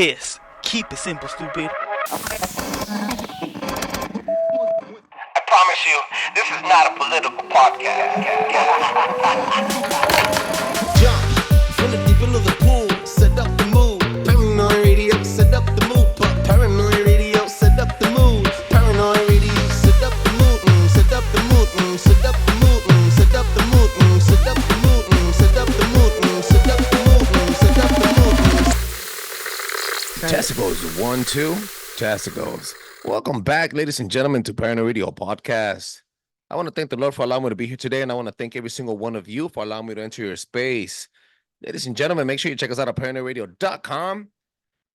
piss. Keep it simple, stupid. I promise you, this is not a political podcast. Jump from the deep end of the pool, set up the mood. Paranoid radio, set up the mood. Paranoid radio, set up the mood. Paranoid radio, set up the mood. Set up the mood. Set up the mood. Set up the mood. Set up the mood. Set up the mood. Set up the mood. Set up the mood. Testicles, 1, 2. Testicles. Welcome back, ladies and gentlemen, to Paranoid Radio Podcast. I want to thank the Lord for allowing me to be here today, and I want to thank every single one of you for allowing me to enter your space. Ladies and gentlemen, make sure you check us out at paranoidradio.com.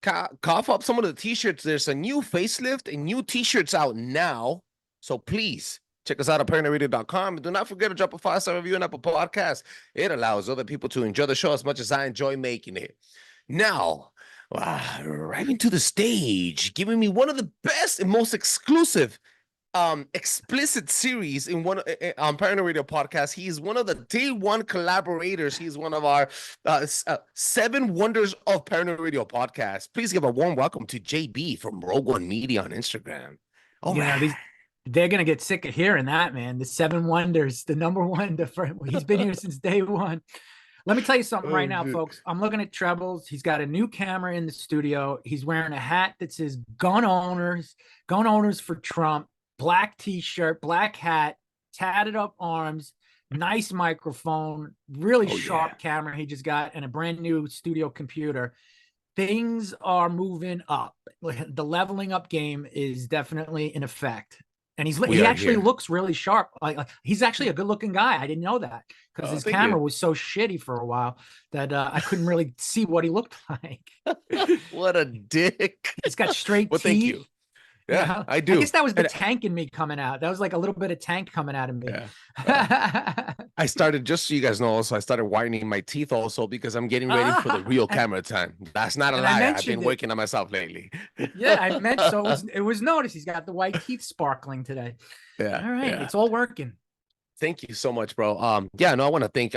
Cough up some of the t-shirts. There's a new facelift and new t-shirts out now. So please check us out at paranoidradio.com. And do not forget to drop a 5-star review on Apple Podcasts. It allows other people to enjoy the show as much as I enjoy making it. Now, arriving to the stage, giving me one of the best and most exclusive explicit series in one on Paranoid Radio Podcast. He's one of the day one collaborators. He's one of our 7 wonders of Paranoid Radio Podcast. Please give a warm welcome to JB from Rogue One Media on Instagram. They're gonna get sick of hearing that, man. The 7 wonders, the number one. He's been here since day one. Let me tell you something right now, folks. I'm looking at Trebles. He's got a new camera in the studio. He's wearing a hat that says gun owners for Trump, black t-shirt, black hat, tatted up arms, nice microphone, really sharp camera he just got, and a brand new studio computer. Things are moving up. The leveling up game is definitely in effect. And he actually looks really sharp. Like he's actually a good-looking guy. I didn't know that because his camera was so shitty for a while that I couldn't really see what he looked like. What a dick! He's got straight teeth. Thank you. Yeah, I do. I guess that was the tank in me coming out. That was like a little bit of tank coming out of me. Yeah. I started, just so you guys know, also I started whitening my teeth also because I'm getting ready for the real camera time. That's not a lie. I've been working on myself lately. Yeah, I meant so. It was noticed. He's got the white teeth sparkling today. Yeah. All right, it's all working. Thank you so much, bro. I want to thank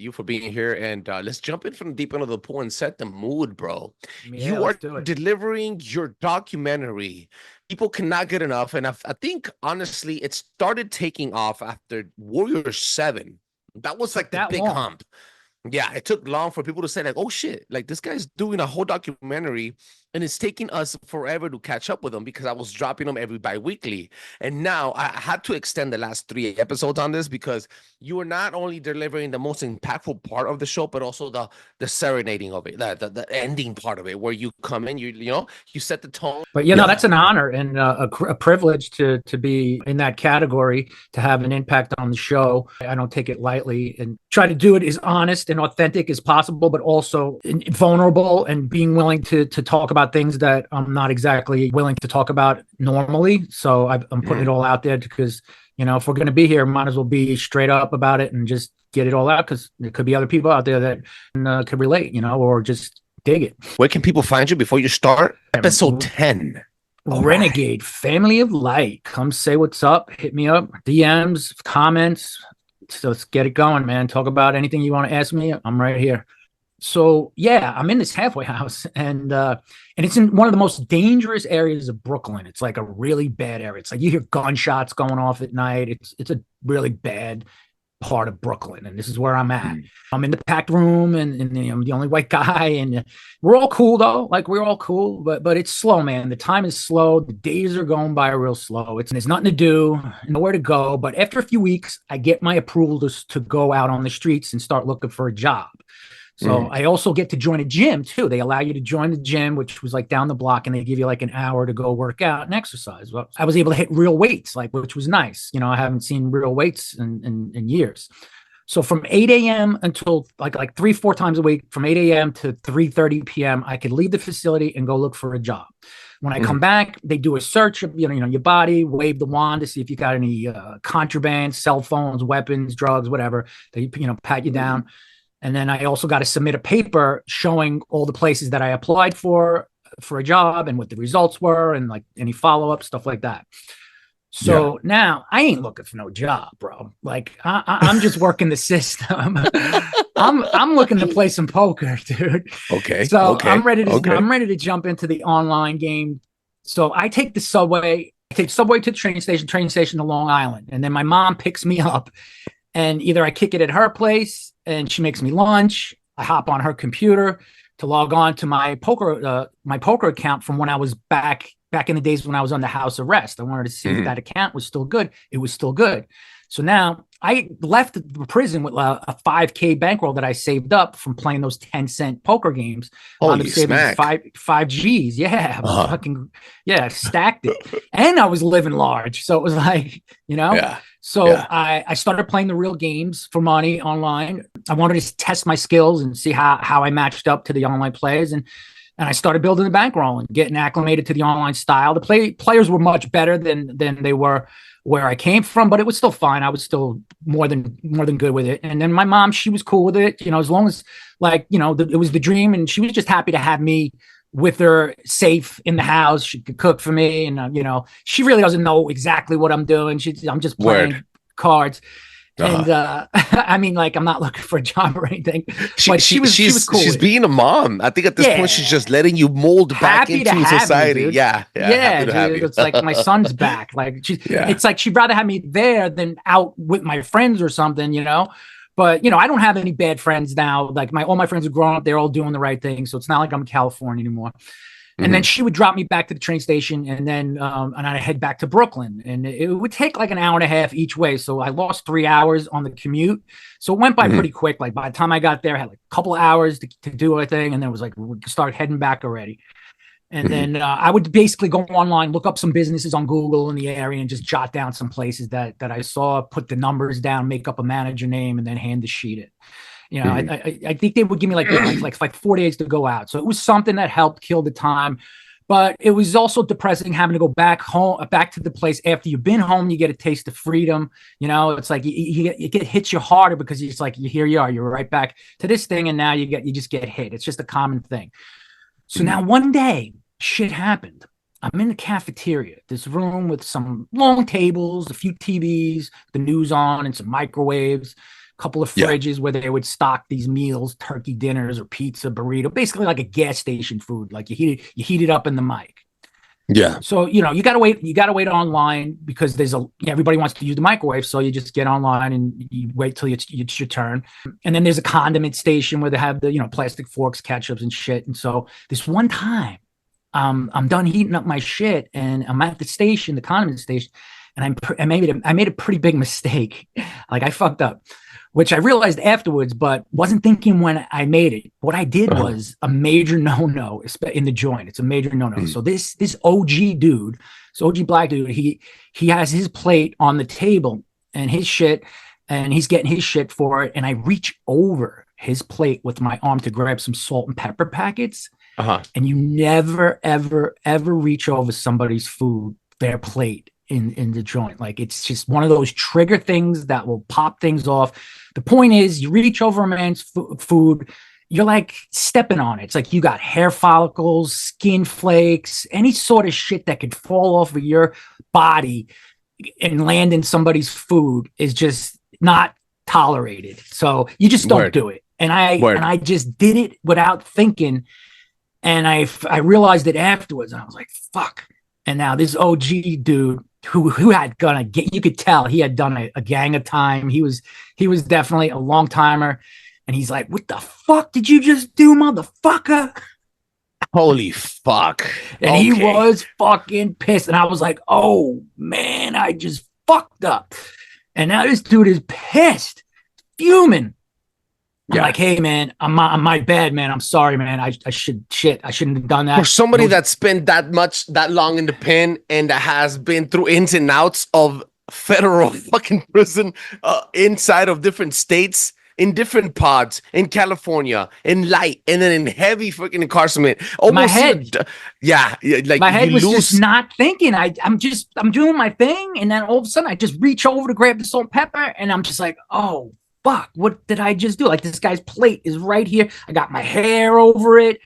you for being here, and let's jump in from the deep end of the pool and set the mood, bro. Yeah, you are delivering your documentary. People cannot get enough, and I think honestly, it started taking off after Warrior 7. That was like the big hump. Yeah, it took long for people to say, like, oh shit, like this guy's doing a whole documentary and it's taking us forever to catch up with him because I was dropping them every bi-weekly. And now I had to extend the last 3 episodes on this because you are not only delivering the most impactful part of the show, but also the serenading of it, the ending part of it, where you come in, you set the tone. But that's an honor and a privilege to be in that category, to have an impact on the show. I don't take it lightly and try to do it as honest and authentic as possible, but also vulnerable and being willing to talk about things that I'm not exactly willing to talk about normally. So I'm putting it all out there because, if we're going to be here, might as well be straight up about it and just get it all out, because there could be other people out there that could relate, or just dig it. Where can people find you before you start? Episode 10. Renegade, Family of Light. Come say what's up. Hit me up. DMs, comments. So let's get it going, man. Talk about anything you want to ask me. I'm right here. So I'm in this halfway house, and it's in one of the most dangerous areas of Brooklyn. It's like a really bad area. It's like you hear gunshots going off at night. It's a really bad part of Brooklyn, and this is where I'm at. I'm in the packed room, and I'm the only white guy, and we're all cool though. Like, we're all cool, but it's slow, man. The time is slow. The days are going by real slow. There's nothing to do, nowhere to go. But after a few weeks, I get my approval to go out on the streets and start looking for a job. So I also get to join a gym too. They allow you to join the gym, which was like down the block, and they give you like an hour to go work out and exercise. Well, I was able to hit real weights, which was nice. I haven't seen real weights in years. So from 8 a.m. until like 3-4 times a week, from 8 a.m. to 3:30 p.m., I could leave the facility and go look for a job. When I come back, they do a search of your body, wave the wand to see if you got any contraband, cell phones, weapons, drugs, whatever. They pat you down. And then I also got to submit a paper showing all the places that I applied for a job and what the results were and like any follow-up, stuff like that. So now I ain't looking for no job, bro. Like I'm just working the system. I'm looking to play some poker, dude. Okay. So Okay. I'm ready to jump into the online game. So I take the subway. I take subway to the train station to Long Island, and then my mom picks me up, and either I kick it at her place, and she makes me lunch. I hop on her computer to log on to my poker account from when I was back in the days when I was under house arrest. I wanted to see if that account was still good. It was still good. So now I left the prison with a 5K bankroll that I saved up from playing those 10-cent poker games. Holy smack. Five G's. Yeah. Stacked it. And I was living large. So it was like, Yeah. So I started playing the real games for money online. I wanted to test my skills and see how I matched up to the online players. And I started building the bankroll and getting acclimated to the online style. The players were much better than they were where I came from, but it was still fine. I was still more than good with it. And then my mom, she was cool with it, as long as it was the dream, and she was just happy to have me with her safe in the house. She could cook for me, and she really doesn't know exactly what I'm doing. I'm just playing cards. And I mean, like, I'm not looking for a job or anything. But she was cool. She's being a mom. I think at this point she's just letting you mold back into society. You, yeah, dude, it's like my son's back. Like it's like she'd rather have me there than out with my friends or something, But I don't have any bad friends now. Like all my friends have grown up, they're all doing the right thing. So it's not like I'm in California anymore. And then she would drop me back to the train station, and then and I'd head back to Brooklyn, and it would take like an hour and a half each way. So I lost 3 hours on the commute. So it went by pretty quick. Like by the time I got there, I had like a couple of hours to do everything, and then it was like we could start heading back already. And then I would basically go online, look up some businesses on Google in the area, and just jot down some places that I saw, put the numbers down, make up a manager name, and then hand the sheet it. I think they would give me like 4 days to go out. So it was something that helped kill the time, but it was also depressing having to go back to the place after you've been home. You get a taste of freedom. It's like it hits you harder because it's like here you are, you're right back to this thing, and now you just get hit. It's just a common thing. So now one day shit happened. I'm in the cafeteria, this room with some long tables, a few TVs, the news on, and some microwaves. Couple of fridges where they would stock these meals, turkey dinners or pizza, burrito, basically like a gas station food. Like you heat it up in the mic. Yeah. So, you gotta wait online because everybody wants to use the microwave. So you just get online and you wait till it's your turn. And then there's a condiment station where they have the, plastic forks, ketchups and shit. And so this one time, I'm done heating up my shit and I'm at the station, the condiment station, and I made a pretty big mistake. Like I fucked up, which I realized afterwards, but wasn't thinking when I made it. What I did was a major no-no in the joint. It's a major no-no. So this OG dude, this OG black dude, he has his plate on the table and his shit, and he's getting his shit for it. And I reach over his plate with my arm to grab some salt and pepper packets. And you never, ever, ever reach over somebody's food, their plate in the joint. Like it's just one of those trigger things that will pop things off. The point is, you reach over a man's food, you're like stepping on it. It's like you got hair follicles, skin flakes, any sort of shit that could fall off of your body and land in somebody's food is just not tolerated. So you just don't do it. And I just did it without thinking. And I realized it afterwards, and I was like, fuck. And now this OG dude who had you could tell he had done a gang of time. He was definitely a long timer. And he's like, what the fuck did you just do, motherfucker? Holy fuck. And he was fucking pissed. And I was like, oh man, I just fucked up. And now this dude is pissed, fuming. I'm like, hey man, I'm my bad, man. I'm sorry, man. I shouldn't have done that. For somebody that spent that long in the pen and that has been through ins and outs of federal fucking prison, inside of different states, in different pods, in California, in light, and then in heavy fucking incarceration. My head, like my head was just not thinking. I'm doing my thing, and then all of a sudden I just reach over to grab the salt and pepper, and I'm just like, oh. Fuck, what did I just do? Like this guy's plate is right here. I got my hair over it.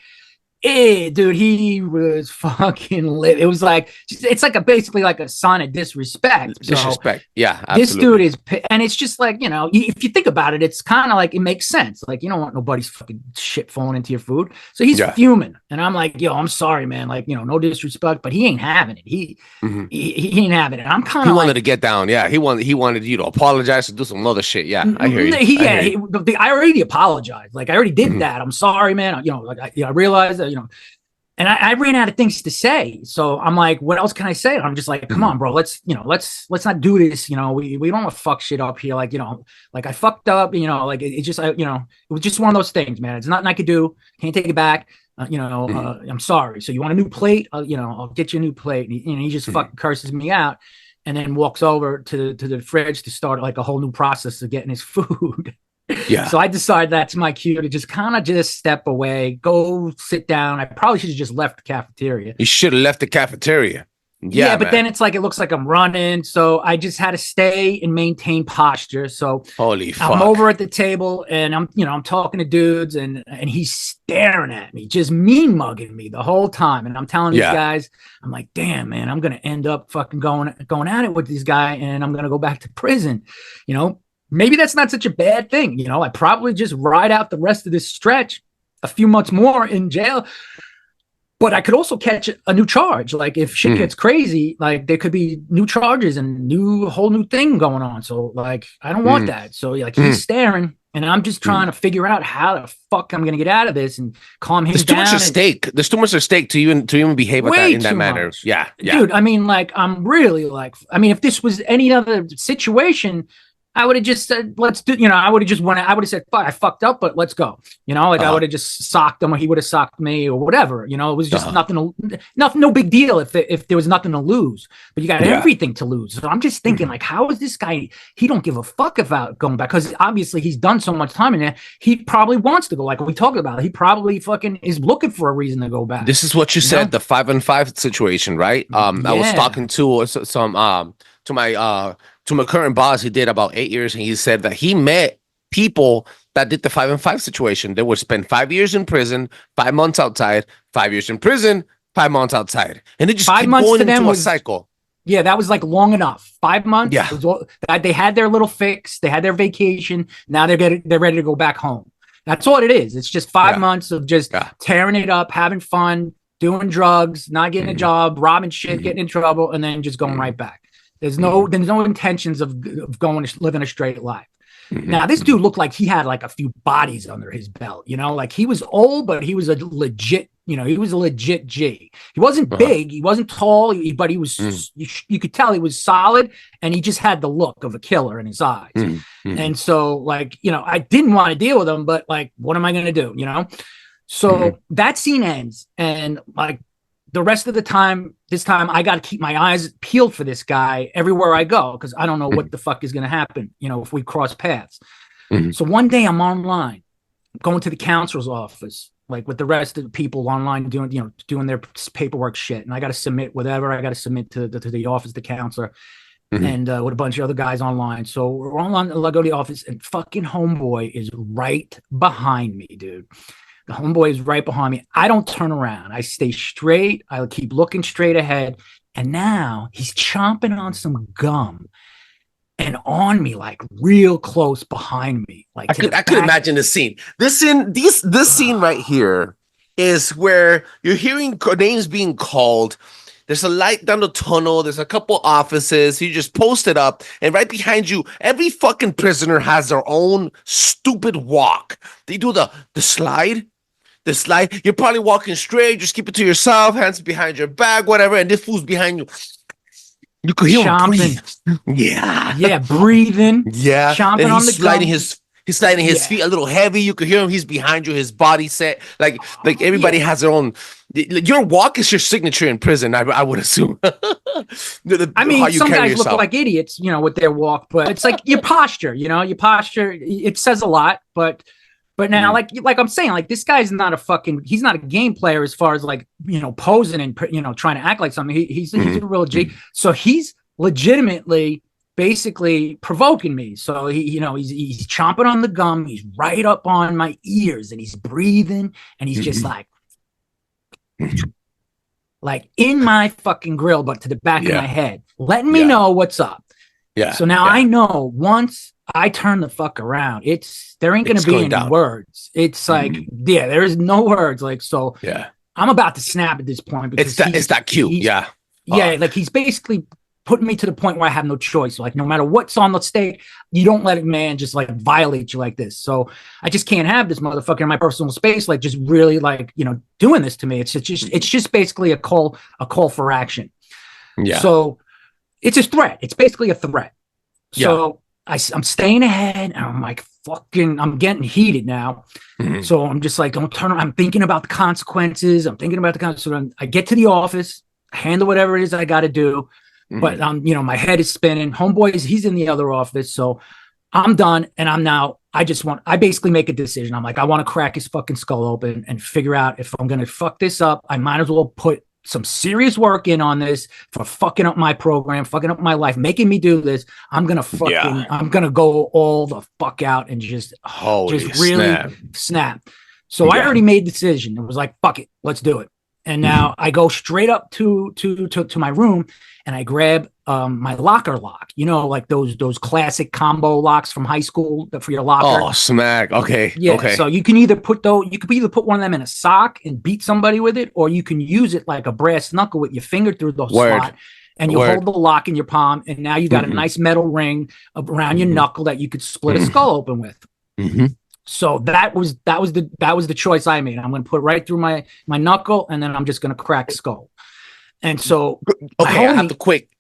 Dude, he was fucking lit. It was like it's like basically like a sign of disrespect. So Disrespect. Yeah, this dude absolutely. is, and it's just like, if you think about it, it's kind of like it makes sense. Like, you don't want nobody's fucking shit falling into your food. So he's Yeah. fuming, and I'm like, yo, I'm sorry, man. Like, no disrespect, but he ain't having it. Mhm. He ain't having it. I'm kind He of wanted like, to get down. Yeah, he wanted you to apologize to do some other shit. Yeah, I hear you. I already apologized. Like, I already did Mhm. that. I'm sorry, man. Like I realized that, and I ran out of things to say. So I'm like, what else can I say? I'm just like, come on, bro. Let's not do this. We don't want to fuck shit up here. Like, like I fucked up, like it just, it was just one of those things, man. It's nothing I could do. Can't take it back. I'm sorry. So you want a new plate? I'll get you a new plate. And he just fucking curses me out and then walks over to the fridge to start like a whole new process of getting his food. Yeah. So I decided that's my cue to just kind of just step away, go sit down. I probably should have just left the cafeteria. You should have left the cafeteria. Yeah, but man. then it's like it looks like I'm running. So I just had to stay and maintain posture. So Holy fuck. I'm over at the table and I'm talking to dudes and he's staring at me, just mean mugging me the whole time. And I'm telling these guys, I'm like, damn, man, I'm gonna end up fucking going at it with this guy and I'm gonna go back to prison. Maybe that's not such a bad thing. I probably just ride out the rest of this stretch, a few months more in jail. But I could also catch a new charge. Like if shit gets crazy, like there could be new charges and whole new thing going on. So like, I don't want that. So like he's staring and I'm just trying to figure out how the fuck I'm going to get out of this and calm him down. There's too much at stake. There's too much at stake to even behave like that in that manner. Much. Yeah. Dude, I mean, like, I'm really like, if this was any other situation, I would have just said, let's do, I would have just I would have said, fuck, I fucked up, but let's go. I would have just socked him or he would have socked me or whatever. It was just no big deal if there was nothing to lose, but you got everything to lose. So I'm just thinking like, how is this guy? He don't give a fuck about going back because obviously he's done so much time in there. He probably wants to go, like we talked about. He probably fucking is looking for a reason to go back. This is what you said, the 5 and 5 situation, right? I was talking to to my current boss. He did about 8 years, and he said that he met people that did the 5 and 5 situation. They would spend 5 years in prison, 5 months outside, 5 years in prison, 5 months outside, and they just 5 keep months going to them into a was cycle. Yeah, that was like long enough. 5 months. Yeah, they had their little fix. They had their vacation. Now they're ready to go back home. That's all it is. It's just 5 months of just tearing it up, having fun, doing drugs, not getting a job, robbing shit, getting in trouble, and then just going right back. There's no intentions of going to living a straight life. Now, this dude looked like he had like a few bodies under his belt, like he was old, but he was a legit, he was a legit G. He wasn't big, he wasn't tall, but he was, you could tell he was solid, and he just had the look of a killer in his eyes. And so like, I didn't want to deal with him, but like, what am I going to do? So that scene ends, and like, the rest of the time, this time I got to keep my eyes peeled for this guy everywhere I go because I don't know what the fuck is going to happen, if we cross paths. So one day I'm online, going to the counselor's office, like with the rest of the people online doing their paperwork shit, and I got to submit whatever I got to submit to the office, the counselor, and with a bunch of other guys online. So we're online. I go to the office, and fucking homeboy is right behind me, dude. The homeboy is right behind me. I don't turn around. I stay straight. I keep looking straight ahead. And now he's chomping on some gum and on me, like real close behind me. Like I could imagine the scene. This scene right here is where you're hearing names being called. There's a light down the tunnel. There's a couple offices. You just post it up. And right behind you, every fucking prisoner has their own stupid walk. They do the slide. The slide. You're probably walking straight. Just keep it to yourself. Hands behind your back, whatever. And this fool's behind you. You could hear him breathe. Yeah. Yeah, breathing. Yeah. Chomping and on the sliding gum. He's sliding his feet a little heavy. You could hear him. He's behind you. His body set. Like everybody has their own. Your walk is your signature in prison, I would assume. I mean, some guys look like idiots, with their walk, but it's like your posture, your posture, it says a lot, but now, like I'm saying, like this guy's not he's not a game player as far as like, posing and, trying to act like something. He's a real G. So he's legitimately basically provoking me. So he's chomping on the gum. He's right up on my ears and he's breathing and he's just like, like in my fucking grill, but to the back of my head, letting me know what's up. Yeah. So now I know once I turn the fuck around, there ain't gonna be any down. words. It's like, there is no words. Like, so I'm about to snap at this point because it's that cute. Yeah. Like he's basically putting me to the point where I have no choice. Like, no matter what's on the stake, you don't let a man just like violate you like this. So I just can't have this motherfucker in my personal space, like just really like, doing this to me. It's just basically a call for action. Yeah. So it's a threat. It's basically a threat. So I'm staying ahead, and I'm like, I'm getting heated now. So I'm just like, don't turn around. I'm thinking about the consequences. So I get to the office, handle whatever it is I got to do. But my head is spinning. Homeboy he's in the other office. So I'm done. And I basically make a decision. I'm like, I want to crack his fucking skull open and figure out if I'm going to fuck this up. I might as well put some serious work in on this for fucking up my program, fucking up my life, making me do this. I'm going to go all the fuck out and just really snap. So I already made the decision. It was like, fuck it, let's do it. And now I go straight up to my room and I grab my locker lock, like those classic combo locks from high school for your locker. Oh, smack. Okay. Yeah. Okay. So you can either put one of them in a sock and beat somebody with it, or you can use it like a brass knuckle with your finger through the slot, and you hold the lock in your palm, and now you got a nice metal ring around your knuckle that you could split a skull open with. So that was the choice I made. I'm going to put it right through my knuckle, and then I'm just going to crack skull. And so, okay, I have to quick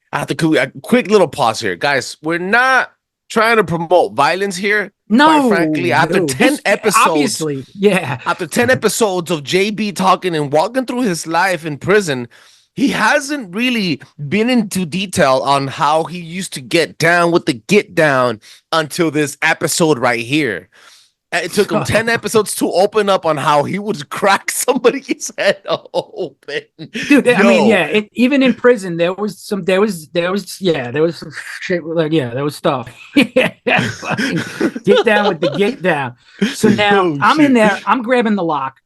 little pause here, guys. We're not trying to promote violence here. No, quite frankly, after 10 episodes, obviously, after 10 episodes of JB talking and walking through his life in prison, he hasn't really been into detail on how he used to get down with the get down until this episode right here. It took him 10 episodes to open up on how he would crack somebody's head open. Dude, I mean, even in prison, there was some shit, there was stuff. Get down with the get down. So now I'm in there, I'm grabbing the lock,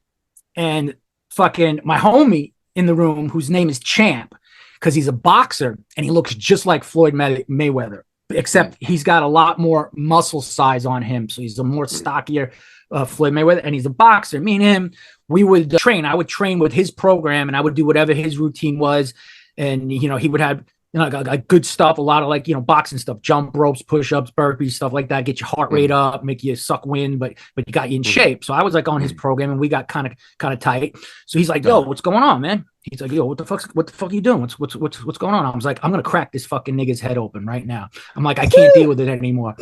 and fucking my homie in the room, whose name is Champ, because he's a boxer and he looks just like Floyd Mayweather. Except he's got a lot more muscle size on him. So he's a more stockier Floyd Mayweather, and he's a boxer. Me and him, we would train. I would train with his program, and I would do whatever his routine was. And, he would have, like good stuff, a lot of like, boxing stuff, jump ropes, push-ups, burpees, stuff like that, get your heart rate up, make you suck wind, but you got you in shape. So I was like on his program, and we got kind of tight. So he's like, yo, what's going on, man? He's like, yo, what the fuck are you doing? What's going on? I was like, I'm gonna crack this fucking nigga's head open right now. I'm like, I can't deal with it anymore.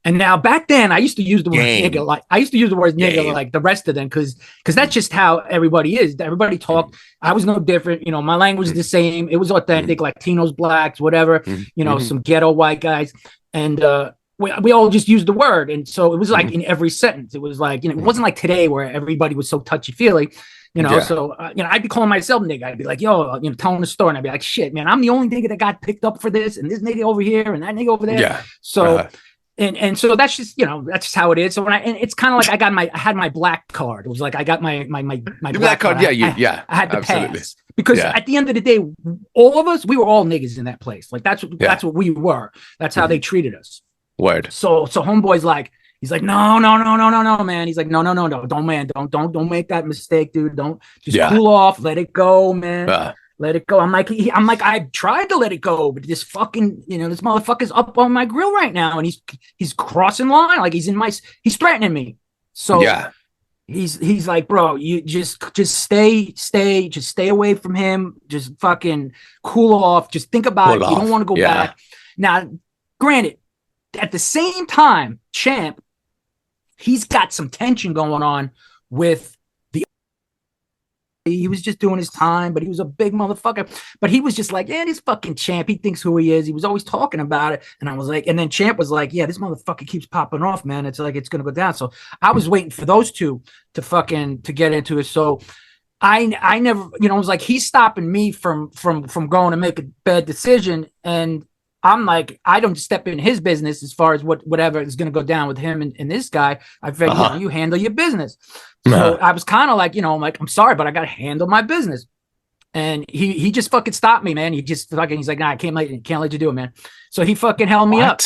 And now back then, I used to use the word nigga, like the rest of them, because that's just how everybody is. Everybody talked. I was no different. My language is the same. It was authentic, Latinos, blacks, whatever. Some ghetto white guys, and we all just used the word. And so it was like in every sentence. It was like, it wasn't like today where everybody was so touchy feely. So I'd be calling myself nigga. I'd be like, yo, telling the story, and I'd be like, shit, man, I'm the only nigga that got picked up for this, and this nigga over here, and that nigga over there. Yeah. So. And so that's just that's just how it is. So and it's kind of like I had my black card. It was like I got my black card. I had the pass, because at the end of the day, all of us, we were all niggas in that place. Like that's what we were. That's how they treated us. Word. So homeboy's like, he's like, no, man. He's like, no, don't make that mistake, dude. Don't just cool off, let it go, man. Let it go. I'm like, I tried to let it go, but this fucking, this motherfucker's up on my grill right now, and he's crossing line, like he's threatening me. So he's like, bro, you just stay away from him. Just fucking cool off. Just think about it. You don't want to go back. Now, granted, at the same time, Champ, he's got some tension going on with. He was just doing his time, but he was a big motherfucker. But he was just like, yeah, this fucking Champ, he thinks who he is. He was always talking about it. And I was like, and then Champ was like, yeah, this motherfucker keeps popping off, man. It's like, it's going to go down. So I was waiting for those two to get into it. So I never, it was like, he's stopping me from going to make a bad decision. And I'm like, I don't step in his business as far as whatever is going to go down with him and this guy. I figured, you handle your business. So I was kind of like, I'm like, I'm sorry, but I got to handle my business. And he just fucking stopped me, man. He's like, nah, I can't let you do it, man. So he fucking held me up.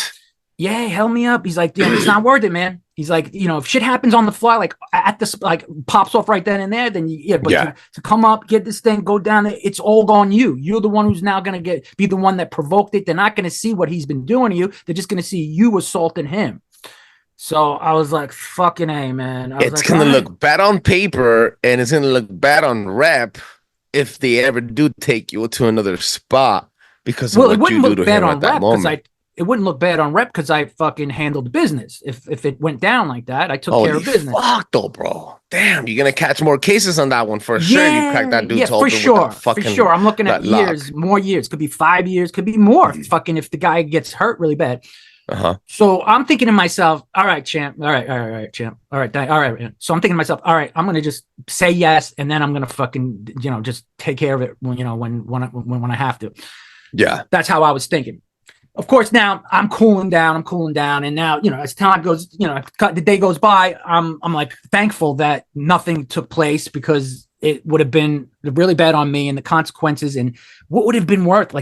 Yeah, held me up. He's like, it's not worth it, man. He's like, if shit happens on the fly, like at this, like pops off right then and there, then to come up, get this thing, go down there, it's all on you. You're the one who's now going to be the one that provoked it. They're not going to see what he's been doing to you. They're just going to see you assaulting him. So I was like, fucking A, man. It's going to look bad on paper and it's going to look bad on rep if they ever do take you to another spot because of what you do to him at that moment. It wouldn't look bad on rep because I fucking handled the business. If it went down like that, I took care of business. Fuck though, bro. Damn, you're gonna catch more cases on that one for sure. You crack that dude's for sure. I'm looking at more years. Could be 5 years. Could be more. Fucking if the guy gets hurt really bad. So I'm thinking to myself, all right, champ. All right, champ. All right. Man. So I'm thinking to myself, all right, I'm gonna just say yes, and then I'm gonna fucking just take care of it when I have to. Yeah, that's how I was thinking. Of course, now I'm cooling down, and now as time goes, the day goes by, I'm like thankful that nothing took place because it would have been really bad on me and the consequences and what would have been worth,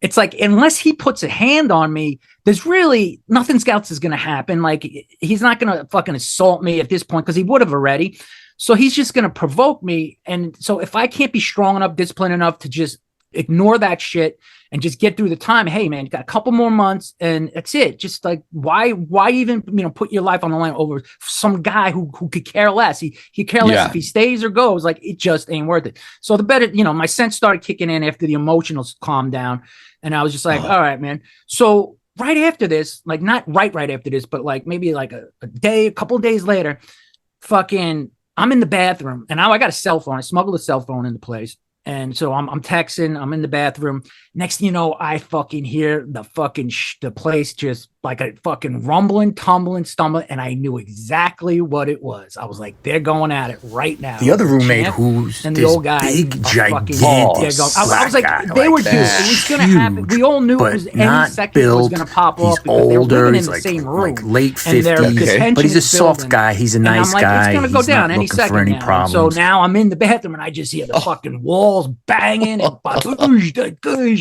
it's like unless he puts a hand on me, there's really nothing else is gonna happen. Like he's not gonna fucking assault me at this point because he would have already. So he's just gonna provoke me, and so if I can't be strong enough, disciplined enough to just ignore that shit and just get through the time. Hey man, you got a couple more months and that's it. Just like why even put your life on the line over some guy who could care less. He care less if he stays or goes. Like it just ain't worth it. So the better, my sense started kicking in after the emotionals calmed down, and I was just like, all right, man. So right after this, like not right after this, but like maybe like a couple of days later, fucking I'm in the bathroom and now I got a cell phone. I smuggled a cell phone in the place. And so I'm texting, I'm in the bathroom. Next thing you know, I fucking hear the fucking the place just like a fucking rumbling, tumbling, stumbling, and I knew exactly what it was. I was like, they're going at it right now. The other roommate who's and the old guy, big, gigantic, I was like, they were due. It was going to happen. We all knew it was any second it was going to pop off because they were living in the same room. Like late 50s, but he's a soft guy. He's a nice guy. It's going to go down any second now. So now I'm in the bathroom and I just hear the fucking walls banging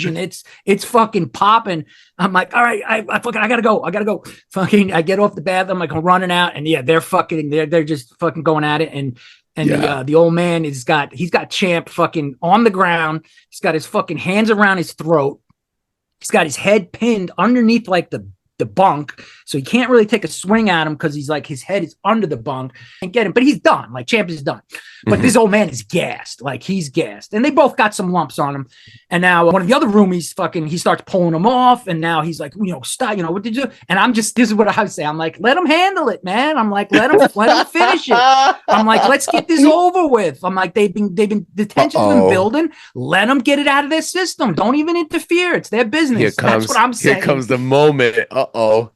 and it's fucking popping. I'm like, all right, I gotta go. Fucking, I get off the bathroom, like I'm running out, and they're just fucking going at it, and the old man he's got Champ fucking on the ground. He's got his fucking hands around his throat. He's got his head pinned underneath like the bunk, so he can't really take a swing at him because he's like his head is under the bunk and get him, but he's done. Like Champ is done, but this old man is gassed. Like he's gassed, and they both got some lumps on him. And now one of the other roomies he starts pulling him off, and now he's like, stop, what did you do? And I'm just, this is what I would say. I'm like, let him handle it, man. I'm like, let him finish it. I'm like, let's get this over with. I'm like, they've been the tension's been building. Let them get it out of their system. Don't even interfere. It's their business. That's what I'm saying. Here comes the moment. Oh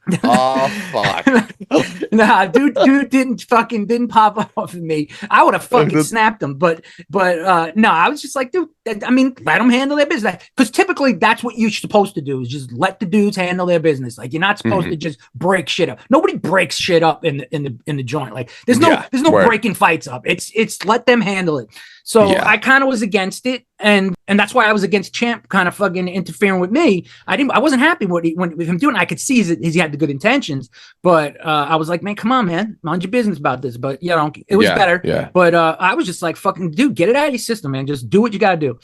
fuck. Nah, dude didn't pop off of me. I would have fucking snapped him, but no, I was just like, dude, I mean, let them handle their business, because typically that's what you're supposed to do, is just let the dudes handle their business. Like you're not supposed to just break shit up. Nobody breaks shit up in the joint. Like there's no breaking fights up. It's let them handle it. So I kind of was against it, and that's why I was against Champ kind of fucking interfering with me. I wasn't happy with him doing it. I could see he had the good intentions, but I was like, man, come on, man, mind your business about this. But it was better. Yeah. But I was just like, fucking dude, get it out of your system, man. Just do what you got to do.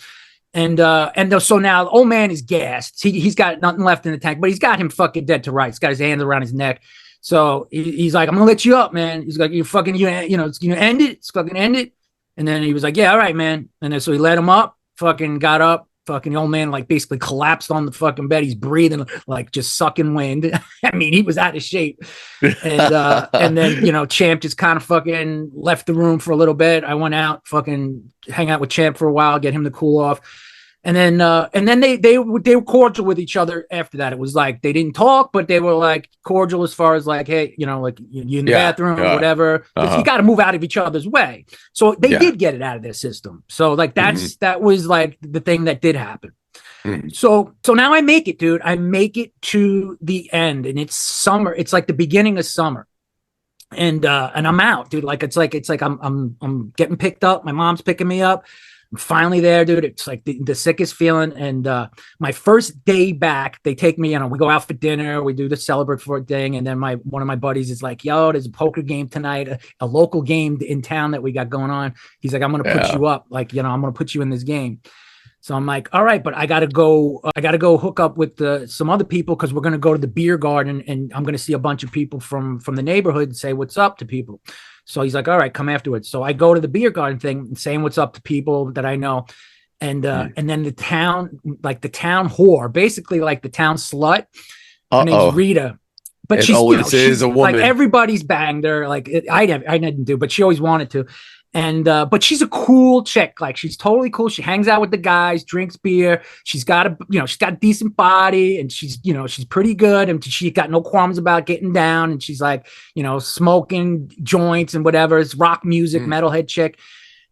So now the old man is gassed. He's got nothing left in the tank, but he's got him fucking dead to rights. He's got his hands around his neck. So he's like, I'm gonna let you up, man. He's like, it's gonna end it. It's fucking end it. And then he was like, yeah, all right, man. And then so he let him up, fucking got up, fucking the old man like basically collapsed on the fucking bed. He's breathing, like just sucking wind. I mean, he was out of shape. And then, Champ just kind of fucking left the room for a little bit. I went out, fucking hang out with Champ for a while, get him to cool off. And then they were cordial with each other after that. It was like they didn't talk, but they were like cordial as far as like, hey, like you in the bathroom or whatever. You got to move out of each other's way. So they did get it out of their system. So like that was like the thing that did happen. So now I make it, dude. I make it to the end, and it's summer. It's like the beginning of summer. And I'm out, dude. Like it's like I'm getting picked up. My mom's picking me up. I'm finally there, dude. It's like the sickest feeling. And my first day back, they take me, we go out for dinner. We do the celebratory thing. And then one of my buddies is like, yo, there's a poker game tonight, a local game in town that we got going on. He's like, I'm going to put you up. Like, I'm going to put you in this game. So I'm like, all right, but I got to go hook up with some other people because we're going to go to the beer garden and I'm going to see a bunch of people from the neighborhood and say what's up to people. So he's like, all right, come afterwards. So I go to the beer garden thing, saying what's up to people that I know. And then the town whore, basically like the town slut, her name's Rita. But she's a woman. Like everybody's banged her. Like I didn't do, but she always wanted to. And but she's a cool chick. Like she's totally cool. She hangs out with the guys, drinks beer. She's got a decent body, and she's pretty good. And she got no qualms about getting down. And she's like, smoking joints and whatever. It's rock music, metalhead chick.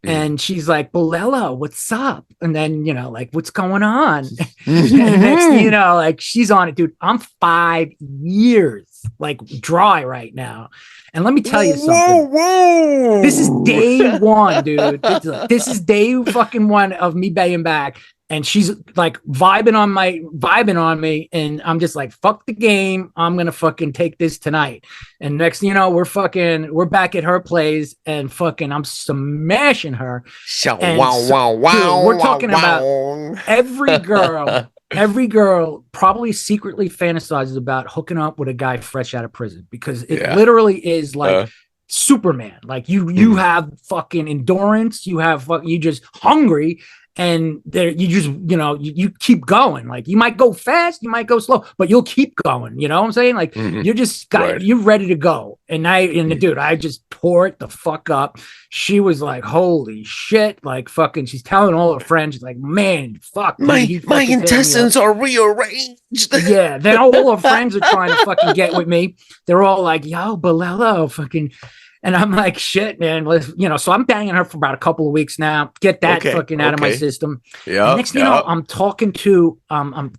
And she's like, Bolella, what's up? And then, like, what's going on? And next thing like, she's on it, dude. I'm 5 years, like, dry right now. And let me tell you something. Whoa. This is day one, dude. This is day fucking one of me baying back. And she's like vibing on me. And I'm just like, fuck the game. I'm going to fucking take this tonight. And next thing you know, we're back at her place and fucking I'm smashing her. Dude, we're talking about every girl probably secretly fantasizes about hooking up with a guy fresh out of prison because it literally is like Superman. Like you have fucking endurance. You just hungry. And there, you just, you keep going. Like you might go fast, you might go slow, but you'll keep going. You know what I'm saying? Like you're just you're ready to go. And dude, I just tore it the fuck up. She was like, holy shit. Like fucking, she's telling all her friends, she's like, man, fuck. My intestines are rearranged. Yeah. Then all her friends are trying to fucking get with me. They're all like, yo, Bolello, fucking. And I'm like, shit, man. So I'm banging her for about a couple of weeks now. Get that fucking out of my system. Yeah. Next thing you know, I'm talking to, I'm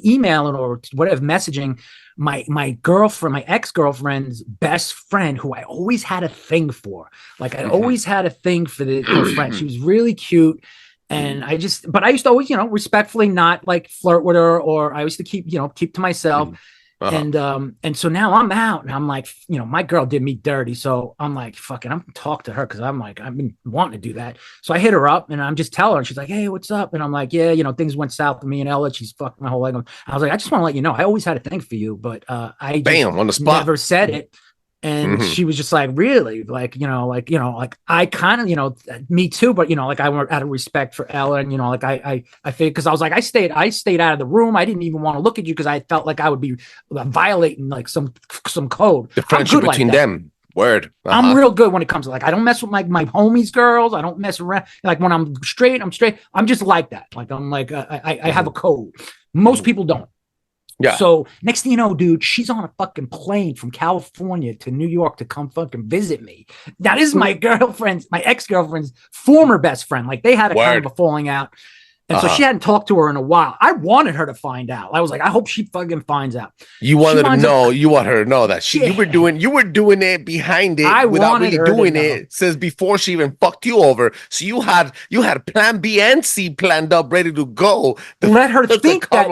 emailing or whatever, messaging my girlfriend, my ex-girlfriend's best friend, who I always had a thing for. Like I always had a thing for her friend. She was really cute. And I used to always, respectfully not like flirt with her, or I used to keep to myself. And so now I'm out and I'm like, my girl did me dirty. So I'm like, fucking, I'm gonna talk to her. Cause I'm like, I've been wanting to do that. So I hit her up and I'm just telling her, she's like, hey, what's up? And I'm like, yeah, things went south with me and Ella. She's fucked my whole leg. I was like, I just want to let you know, I always had a thing for you, but I on the spot never said it. And she was just like, really? Like, I kind of, me too, but, like I went out of respect for Ella and, like I figured, cause I was like, I stayed out of the room. I didn't even want to look at you cause I felt like I would be violating like some code. The friendship between them. Word. I'm real good when it comes to like, I don't mess with my homies girls. I don't mess around. Like when I'm straight, I'm just like that. Like, I'm like, I have a code. Most people don't. Yeah. So next thing you know, dude, she's on a fucking plane from California to New York to come fucking visit me. That is my ex-girlfriend's former best friend. Like they had a kind of a falling out. And so she hadn't talked to her in a while. I wanted her to find out. I was like, I hope she fucking finds out. You wanted to know. You want her to know that you were doing it behind it without really doing it since before she even fucked you over. So you had plan B and C planned up, ready to go. Let her think that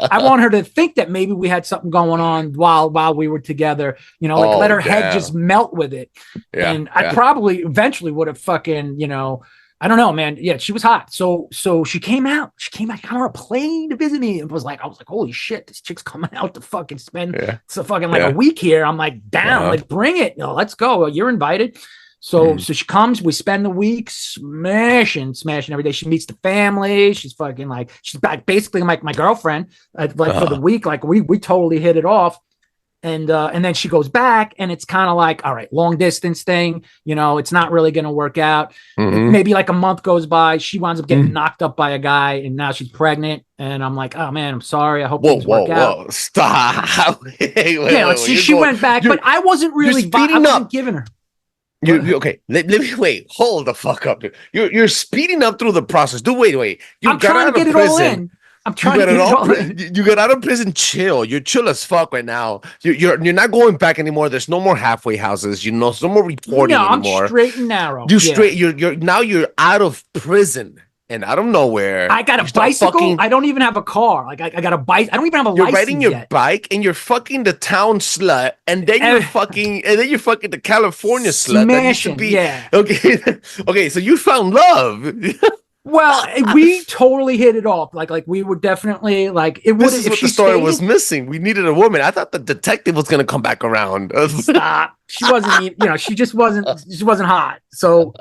I want her to think that maybe we had something going on while we were together. Let her head just melt with it. Yeah, and I probably eventually would have fucking, I don't know, man. Yeah, she was hot. So she came out. She came out on a plane to visit me. I was like, holy shit, this chick's coming out to fucking spend a week here. I'm like, down, like bring it. Let's go. You're invited. So she comes. We spend the week smashing every day. She meets the family. She's fucking like, she's back basically like my girlfriend. For the week, like we totally hit it off. And then she goes back and it's kind of like, all right, long distance thing, it's not really going to work out. Maybe like a month goes by. She winds up getting knocked up by a guy and now she's pregnant. And I'm like, oh man, I'm sorry. I hope things work out. Stop. She went back, but I wasn't really giving her. Okay, let me wait. Hold the fuck up, dude. You're speeding up through the process. Wait. I'm trying to get it all in. I'm trying to get it all in. You got out of prison chill. You're chill as fuck right now. You're not going back anymore. There's no more halfway houses. There's no more reporting anymore. I'm straight and narrow. You're now you're out of prison. and out of nowhere, I got a bicycle. I don't even have a car. Like I got a bike. I don't even have a license. You're riding your bike and you're fucking the town slut, and then you're fucking the California slut. Smashing, yeah. Okay, okay. So you found love. Well, we totally hit it off. Like we were definitely like it. This is what the story was missing. We needed a woman. I thought the detective was gonna come back around. Stop. She wasn't. She just wasn't. She wasn't hot. So,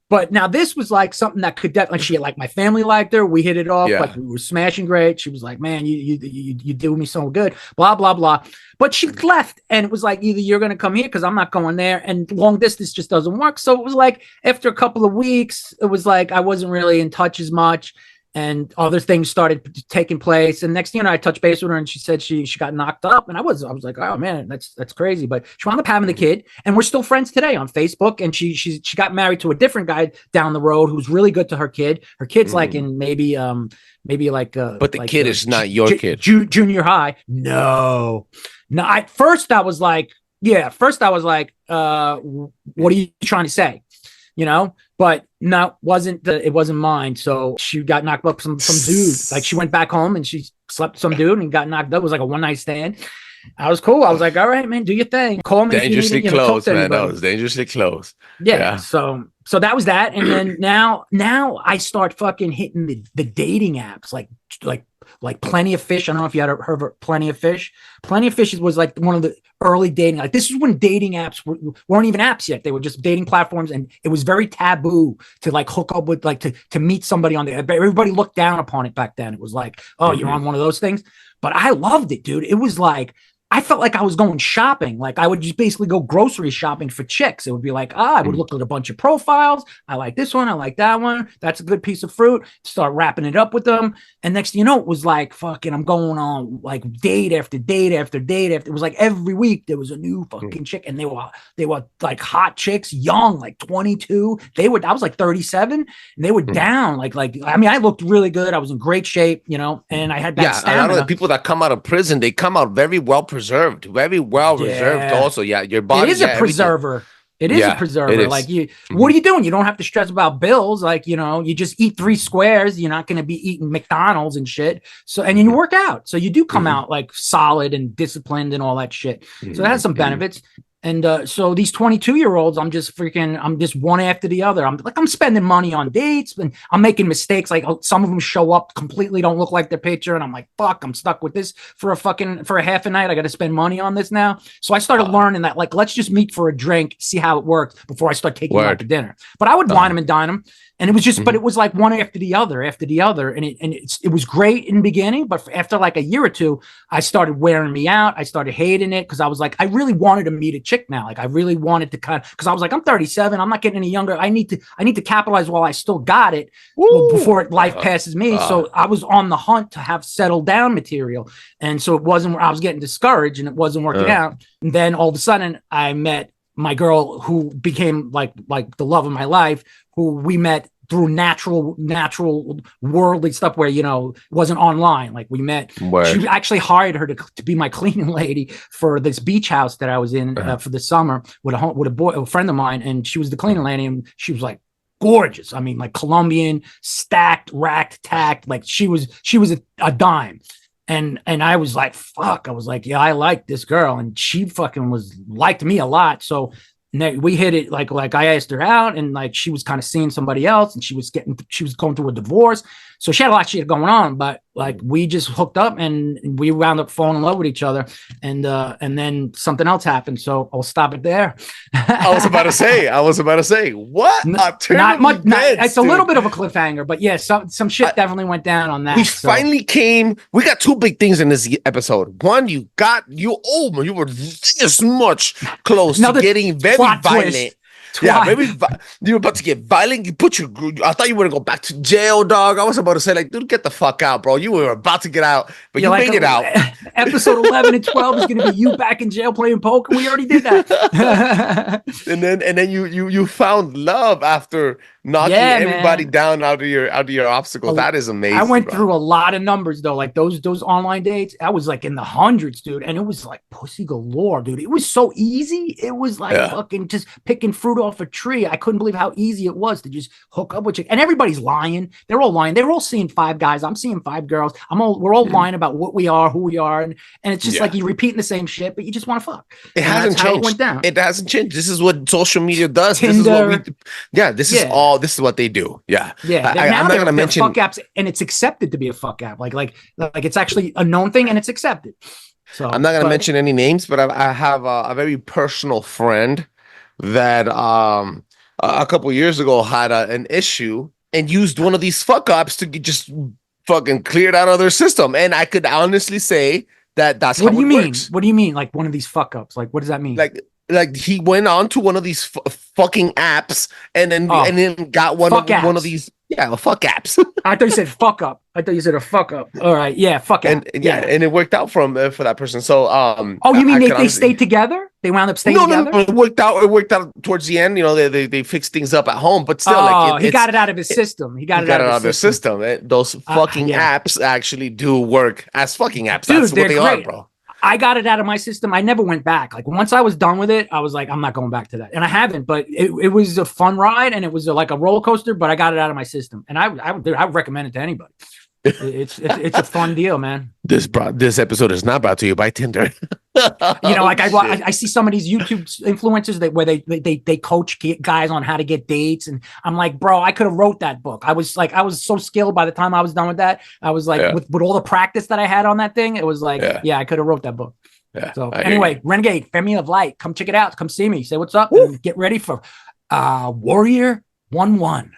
but now this was like something that could definitely. She like my family liked her. We hit it off. Yeah. Like we were smashing great. She was like, "Man, you do me so good." Blah blah blah. But she left, and it was like either you're gonna come here because I'm not going there, and long distance just doesn't work. So it was like after a couple of weeks, it was like I wasn't really in touch as much, and other things started taking place. And next thing you know, I touched base with her, and she said she got knocked up, and I was like, oh man, that's crazy. But she wound up having the kid, and we're still friends today on Facebook. And she got married to a different guy down the road who's really good to her kid. Her kid's like in maybe like but the kid is not your kid. Junior high. No. At first I was like, what are you trying to say? But no, it wasn't mine. So she got knocked up some dude. Like she went back home and she slept with some dude and got knocked up. It was like a one night stand. I was cool. I was like, all right, man, do your thing. Call me. Dangerously close, man. That was dangerously close. Yeah. So that was that. And then now I start fucking hitting the dating apps like Plenty of Fish. I don't know if you had heard of Plenty of Fish. Plenty of Fish was like one of the early dating. Like this is when dating apps weren't even apps yet. They were just dating platforms, and it was very taboo to like hook up with like to meet somebody on there. Everybody looked down upon it back then. It was like, oh, you're on one of those things. But I loved it, dude. It was like I felt like I was going shopping. Like I would just basically go grocery shopping for chicks. It would be like, I would look at a bunch of profiles. I like this one. I like that one. That's a good piece of fruit. Start wrapping it up with them. And next thing you know, it was like, fucking, I'm going on like date after date after date. It was like every week there was a new fucking chick, and they were like hot chicks, young, like 22. I was like 37, and they were down. I mean, I looked really good. I was in great shape, and I had that stamina. A lot of the people that come out of prison, they come out very well preserved, very well reserved. Also, your body. It is a preserver. It is a preserver. Is. Like what are you doing? You don't have to stress about bills. Like, you just eat 3 squares. You're not going to be eating McDonald's and shit. So, and you work out. So you do come out like solid and disciplined and all that shit. So that has some benefits. And so these 22-year-olds, I'm just one after the other. I'm spending money on dates, and I'm making mistakes. Like some of them show up completely don't look like their picture, and I'm like, fuck, I'm stuck with this for a half a night. I got to spend money on this now. So I started learning that, like, let's just meet for a drink, see how it works before I start taking them out to dinner. But I would wine them and dine them. And it was just, but it was like one after the other, and it was great in the beginning. But after like a year or two, I started wearing me out. I started hating it because I was like, I really wanted to meet a chick now. Like I really wanted to because I was like, I'm 37. I'm not getting any younger. I need to capitalize while I still got it before life passes me. So I was on the hunt to have settled down material. And so I was getting discouraged, and it wasn't working out. And then all of a sudden I met my girl who became like the love of my life, who we met through natural worldly stuff where, it wasn't online. Like we met, she actually hired her to be my cleaning lady for this beach house that I was in for the summer with a friend of mine. And she was the cleaning lady, and she was like gorgeous. I mean, like Colombian, stacked, racked, tacked. Like she was a dime. And I was like, fuck. I was like, yeah, I like this girl. And she fucking liked me a lot. So we hit it like I asked her out, and like she was kind of seeing somebody else, and she was going through a divorce. So she had a lot of shit going on, but like we just hooked up, and we wound up falling in love with each other. And then something else happened. So I'll stop it there. I was about to say, what? Not much. It's a little bit of a cliffhanger, but yeah, some shit definitely went down on that. We got 2 big things in this episode. One, you were this much close to getting very violent. Yeah, maybe you were about to get violent. I thought you were gonna go back to jail, dog. I was about to say, like, dude, get the fuck out, bro. You were about to get out, but you made it out. Episode 11 and 12 is gonna be you back in jail playing poker. We already did that. and then you found love after knocking everybody down out of your obstacles. That is amazing. I went through a lot of numbers though, like those online dates. I was like in the hundreds, dude, and it was like pussy galore, dude. It was so easy. It was like fucking just picking fruit off a tree. I couldn't believe how easy it was to just hook up with you. And everybody's lying. They're all lying. They're all seeing 5 guys. I'm seeing 5 girls. We're all lying about what we are, who we are, and it's just like you're repeating the same shit, but you just want to fuck. It hasn't changed. It went down. It hasn't changed. This is what social media does. Tinder. This is what we do. Yeah, this is what they do. Yeah. I'm not gonna mention fuck apps, and it's accepted to be a fuck app. Like it's actually a known thing and it's accepted. So I'm not gonna mention any names, but I have a very personal friend that a couple years ago had an issue and used one of these fuck apps to just fucking clear it out of their system. And I could honestly say that's what how do you it mean? works. What do you mean? Like one of these fuck ups? Like what does that mean? Like he went on to one of these fucking apps and then got one of these fuck apps. I thought you said fuck up. I thought you said a fuck up. All right, fuck app. And it worked out for that person. So you mean they stayed together? They wound up staying together? No, it worked out towards the end. You know, they fixed things up at home, but still, he got it out of his system. He got it out of his system. Those fucking apps actually do work as fucking apps. Dude, that's what they are, bro. I got it out of my system. I never went back. Like once I was done with it, I was like, I'm not going back to that. And I haven't, but it was a fun ride and it was like a roller coaster, but I got it out of my system. And I would recommend it to anybody. It's a fun deal, man. This episode is not brought to you by Tinder. Like I see some of these YouTube influencers where they coach guys on how to get dates, and I'm like, bro, I could have wrote that book. I was so skilled by the time I was done with that. I was like, with all the practice that I had on that thing, it was like, I could have wrote that book. Yeah. So anyway, Renegade, Family of Light, come check it out. Come see me. Say what's up, and get ready for Warrior 11.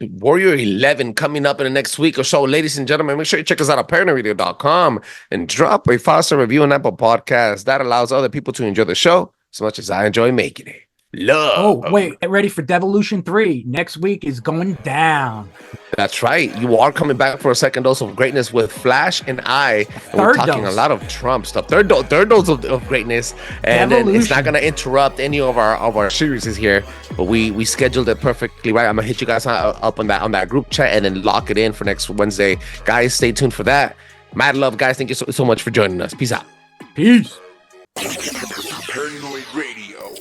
Warrior 11 coming up in the next week or so. Ladies and gentlemen, make sure you check us out at ParanoidRadio.com and drop a 5-star review on Apple Podcasts. That allows other people to enjoy the show as much as I enjoy making it. Love. Oh, wait, get ready for Devolution 3. Next week is going down. That's right. You are coming back for a second dose of greatness with Flash and I. And we're talking a lot of Trump stuff. Third dose of greatness. And then it's not going to interrupt any of our series here. But we scheduled it perfectly right. I'm going to hit you guys up on that group chat and then lock it in for next Wednesday. Guys, stay tuned for that. Mad love, guys. Thank you so much for joining us. Peace out. Peace. Paranoid Radio.